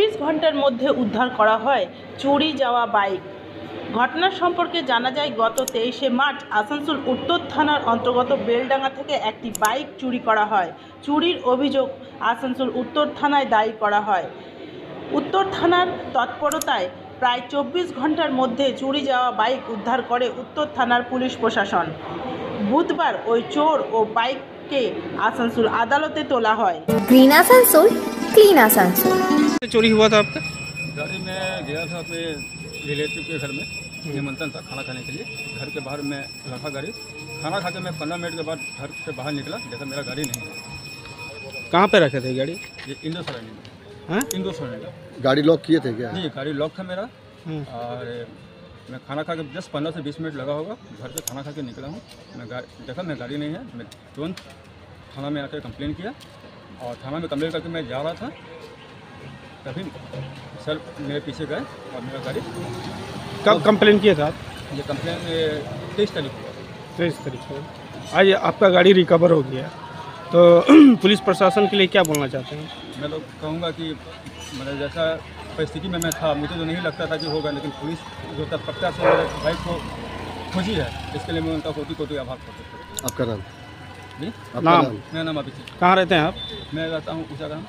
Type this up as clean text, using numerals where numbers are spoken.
24 ঘন্টার মধ্যে উদ্ধার করা হয় চুরি যাওয়া বাইক। ঘটনার সম্পর্কে জানা যায়, গত 23শে মার্চ আসানসোল উত্তর থানার অন্তর্গত বেলডাঙ্গা থেকে একটি বাইক চুরি করা হয়। চুরির অভিযোগ আসানসোল উত্তর থানায় দায়ী করা হয়। উত্তর থানার তৎপরতায় প্রায় 24 ঘন্টার মধ্যে চুরি যাওয়া বাইক উদ্ধার করে উত্তর থানার পুলিশ প্রশাসন। বুধবার ওই চোর ও বাইককে आसनसोल अदालते तोला है। Green Asansol, clean Asansol. चोरी हुआ था आपका? गाड़ी में गया था अपने रिलेटिव के घर में, निमंत्रण था खाना खाने के लिए। घर के बाहर मैं रखा गाड़ी, खाना खा के मैं 15 मिनट के बाद घर से बाहर निकला, देखा मेरा गाड़ी नहीं है। कहाँ पे रखे थे गाड़ी? ये इंडो सरानी में। हाँ? इंडो सरानी। गाड़ी लॉक किए थे क्या? जी, गाड़ी लॉक था मेरा। और मैं खाना खा के जस्ट 15 से 20 मिनट लगा होगा, घर से खाना खा के निकला हूँ। मैं देखा मैं गाड़ी नहीं है। मैं तुरंत थाना में आकर कंप्लेन किया, और थाना में कंप्लेन करके मैं जा रहा था, तभी सर मेरे पीछे गए और मेरा गाड़ी। कब कंप्लेन किया था आप? ये कंप्लेन 23 तारीख को। 23 तारीख को। आज आपका गाड़ी रिकवर हो गया, तो पुलिस प्रशासन के लिए क्या बोलना चाहते हैं? मैं लोग कहूँगा कि मतलब जैसा परिस्थिति में मैं था, मुझे तो नहीं लगता था कि होगा, लेकिन पुलिस जो तत्परता से मेरे बाइक को खोजी है, इसके लिए मैं उनका कोटि कोटि आभार करता हूँ। आपका नाम? जी, नाम? मेरा नाम अभिषेक। कहाँ रहते हैं आप? मैं रहता हूँ ऊँचा गाँव।